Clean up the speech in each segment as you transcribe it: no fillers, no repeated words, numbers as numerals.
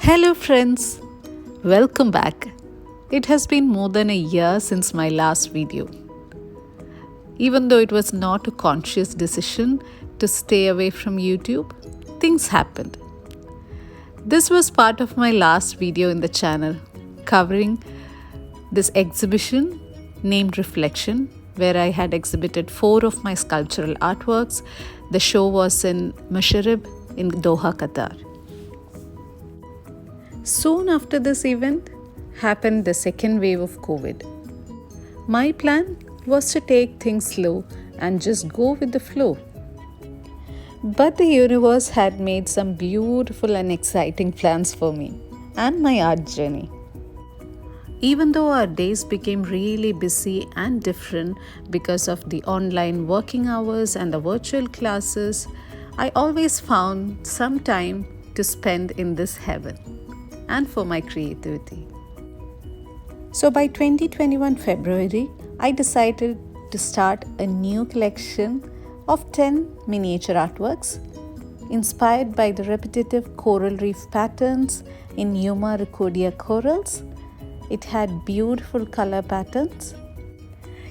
Hello, friends. Welcome back. It has been more than a year since my last video. Even though it was not a conscious decision to stay away from YouTube, things happened. This was part of my last video in the channel, covering this exhibition named Reflection, where I had exhibited 4 of my sculptural artworks. The show was in Masharib in Doha, Qatar. Soon after this event happened the second wave of COVID. My plan was to take things slow and just go with the flow. But the universe had made some beautiful and exciting plans for me and my art journey. Even though our days became really busy and different because of the online working hours and the virtual classes, I always found some time to spend in this heaven and for my creativity. So by 2021 February, I decided to start a new collection of 10 miniature artworks inspired by the repetitive coral reef patterns in Yuma Rickodia corals. It had beautiful color patterns.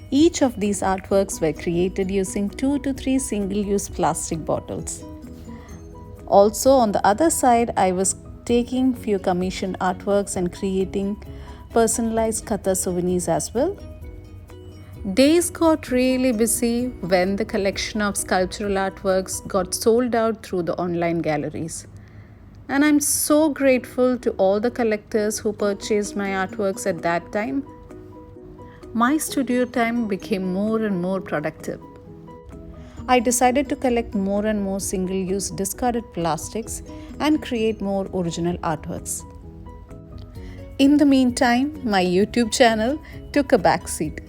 Each of these artworks were created using 2 to 3 single-use plastic bottles. Also, on the other side, I was taking few commissioned artworks and creating personalized Qatar souvenirs as well. Days got really busy when the collection of sculptural artworks got sold out through the online galleries. And I'm so grateful to all the collectors who purchased my artworks at that time. My studio time became more and more productive. I decided to collect more and more single-use discarded plastics and create more original artworks. In the meantime, my YouTube channel took a backseat.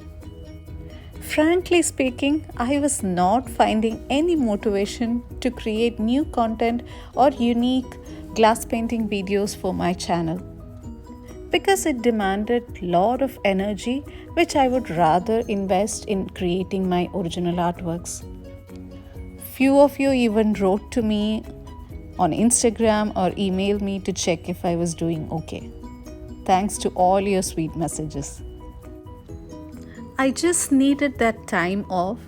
Frankly speaking, I was not finding any motivation to create new content or unique glass painting videos for my channel because it demanded a lot of energy, which I would rather invest in creating my original artworks. Few of you even wrote to me on Instagram or emailed me to check if I was doing okay. Thanks to all your sweet messages. I just needed that time off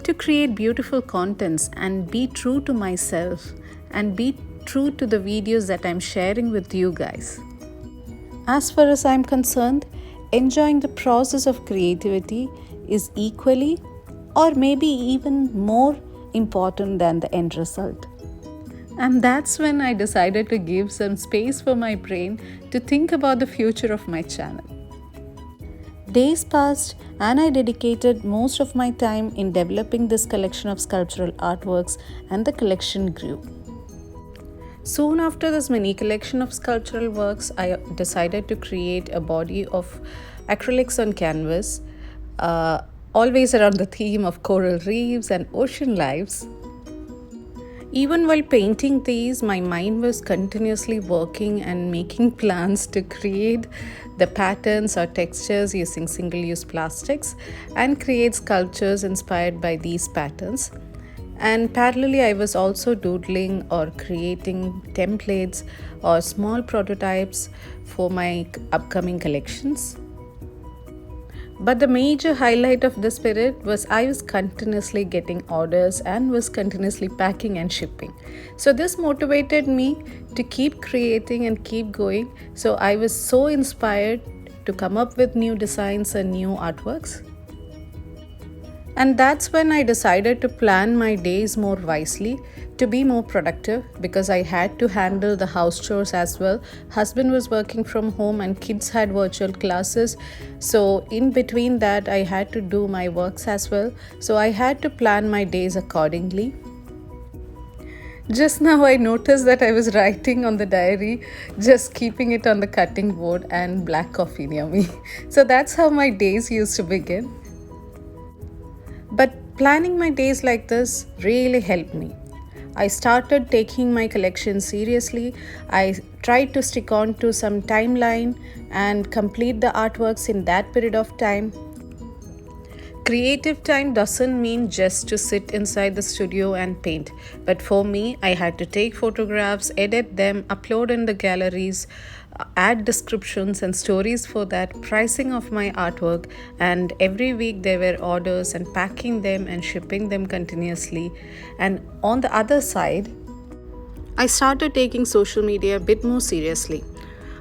to create beautiful contents and be true to myself and be true to the videos that I'm sharing with you guys. As far as I'm concerned, enjoying the process of creativity is equally or maybe even more important than the end result. And that's when I decided to give some space for my brain to think about the future of my channel. Days passed and I dedicated most of my time in developing this collection of sculptural artworks, and the collection grew. Soon after this mini collection of sculptural works, I decided to create a body of acrylics on canvas, always around the theme of coral reefs and ocean lives. Even while painting these, my mind was continuously working and making plans to create the patterns or textures using single-use plastics and create sculptures inspired by these patterns. And parallelly, I was also doodling or creating templates or small prototypes for my upcoming collections. But the major highlight of this period was I was continuously getting orders and was continuously packing and shipping. So this motivated me to keep creating and keep going. So I was so inspired to come up with new designs and new artworks. And that's when I decided to plan my days more wisely to be more productive, because I had to handle the house chores as well. Husband was working from home and kids had virtual classes. So in between that, I had to do my works as well. So I had to plan my days accordingly. Just now I noticed that I was writing on the diary, just keeping it on the cutting board and black coffee near me. So that's how my days used to begin. But planning my days like this really helped me. I started taking my collection seriously. I tried to stick on to some timeline and complete the artworks in that period of time. Creative time doesn't mean just to sit inside the studio and paint, but for me, I had to take photographs, edit them, upload in the galleries, add descriptions and stories for that, pricing of my artwork, and every week there were orders and packing them and shipping them continuously. And on the other side, I started taking social media a bit more seriously.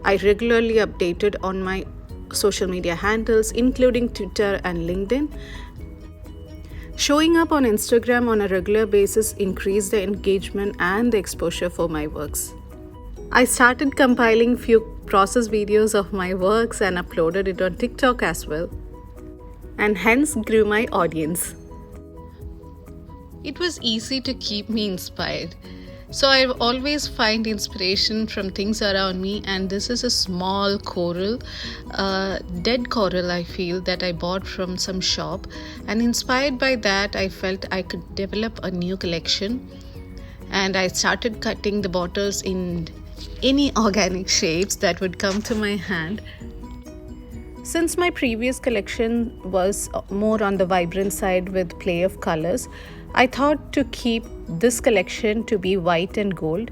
I regularly updated on my social media handles, including Twitter and LinkedIn. Showing up on Instagram on a regular basis increased the engagement and the exposure for my works. I started compiling few process videos of my works and uploaded it on TikTok as well, and hence grew my audience. It was easy to keep me inspired. So I always find inspiration from things around me, and this is a small coral, dead coral I feel, that I bought from some shop, and inspired by that I felt I could develop a new collection, and I started cutting the bottles in any organic shapes that would come to my hand. Since my previous collection was more on the vibrant side with play of colors, I thought to keep this collection to be white and gold.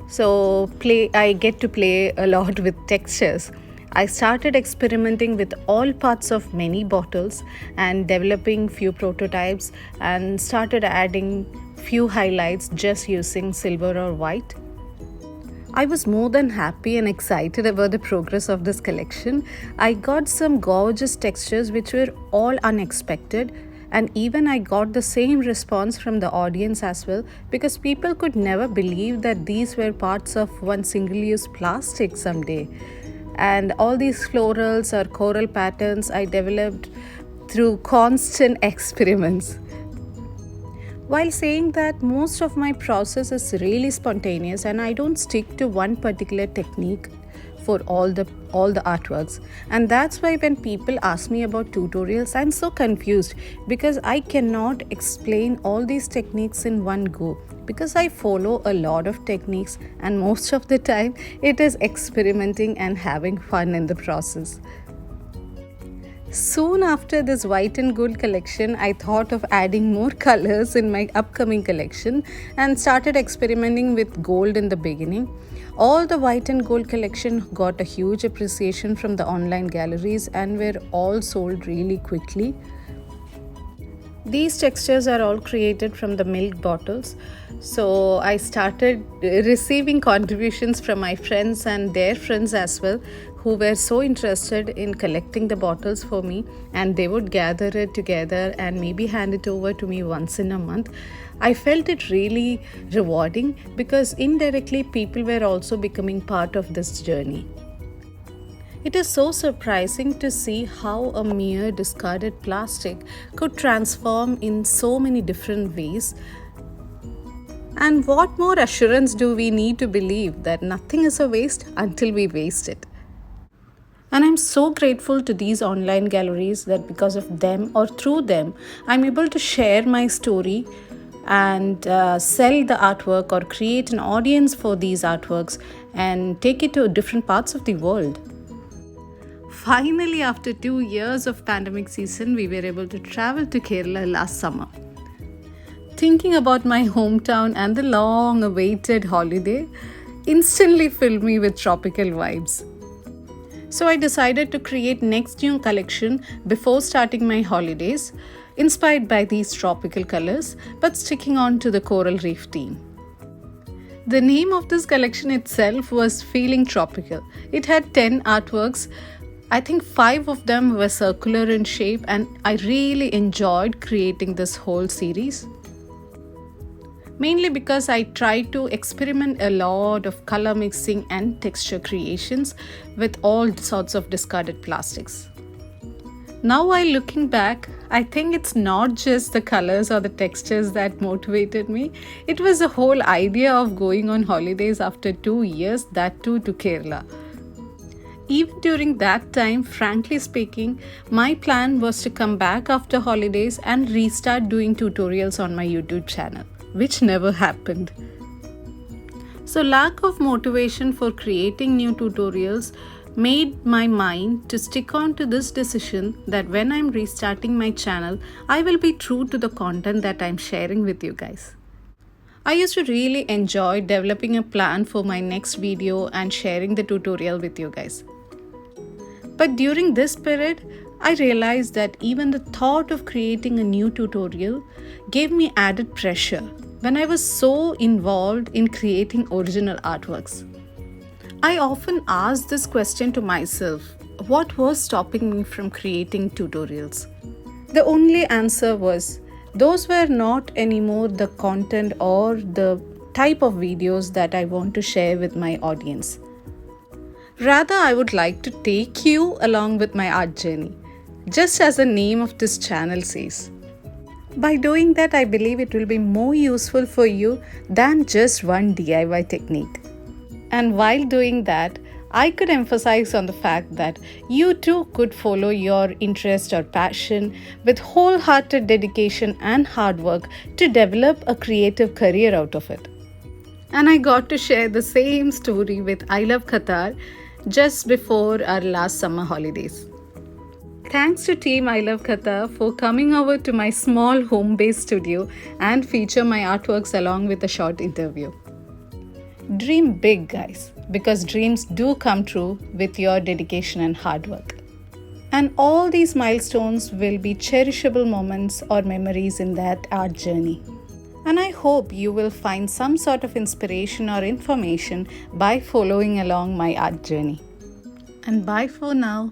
So I get to play a lot with textures. I started experimenting with all parts of many bottles and developing few prototypes, and started adding few highlights just using silver or white. I was more than happy and excited about the progress of this collection. I got some gorgeous textures which were all unexpected, and even I got the same response from the audience as well, because people could never believe that these were parts of one single-use plastic someday. And all these florals or coral patterns I developed through constant experiments. While saying that, most of my process is really spontaneous, and I don't stick to one particular technique for all the artworks. And that's why when people ask me about tutorials, I'm so confused, because I cannot explain all these techniques in one go, because I follow a lot of techniques, and most of the time it is experimenting and having fun in the process. Soon after this white and gold collection, I thought of adding more colors in my upcoming collection and started experimenting with gold in the beginning. All the white and gold collection got a huge appreciation from the online galleries and were all sold really quickly. These textures are all created from the milk bottles. So I started receiving contributions from my friends and their friends as well, who were so interested in collecting the bottles for me, and they would gather it together and maybe hand it over to me once in a month. I felt it really rewarding, because indirectly people were also becoming part of this journey. It is so surprising to see how a mere discarded plastic could transform in so many different ways. And what more assurance do we need to believe that nothing is a waste until we waste it? And I'm so grateful to these online galleries that because of them or through them, I'm able to share my story and sell the artwork or create an audience for these artworks and take it to different parts of the world. Finally, after 2 years of pandemic season, we were able to travel to Kerala last summer. Thinking about my hometown and the long-awaited holiday instantly filled me with tropical vibes. So I decided to create next new collection before starting my holidays, inspired by these tropical colors, but sticking on to the coral reef theme. The name of this collection itself was Feeling Tropical. It had 10 artworks. I think 5 of them were circular in shape, and I really enjoyed creating this whole series. Mainly because I tried to experiment a lot of color mixing and texture creations with all sorts of discarded plastics. Now while looking back, I think it's not just the colors or the textures that motivated me. It was the whole idea of going on holidays after 2 years, that too to Kerala. Even during that time, frankly speaking, my plan was to come back after holidays and restart doing tutorials on my YouTube channel, which never happened. So lack of motivation for creating new tutorials made my mind to stick on to this decision that when I'm restarting my channel, I will be true to the content that I'm sharing with you guys. I used to really enjoy developing a plan for my next video and sharing the tutorial with you guys. But during this period, I realized that even the thought of creating a new tutorial gave me added pressure when I was so involved in creating original artworks. I often asked this question to myself: what was stopping me from creating tutorials? The only answer was those were not anymore the content or the type of videos that I want to share with my audience. Rather, I would like to take you along with my art journey, just as the name of this channel says. By doing that, I believe it will be more useful for you than just one DIY technique. And while doing that, I could emphasize on the fact that you too could follow your interest or passion with wholehearted dedication and hard work to develop a creative career out of it. And I got to share the same story with I Love Qatar just before our last summer holidays. Thanks to Team I Love Qatar for coming over to my small home-based studio and feature my artworks along with a short interview. Dream big, guys, because dreams do come true with your dedication and hard work. And all these milestones will be cherishable moments or memories in that art journey. And I hope you will find some sort of inspiration or information by following along my art journey. And bye for now.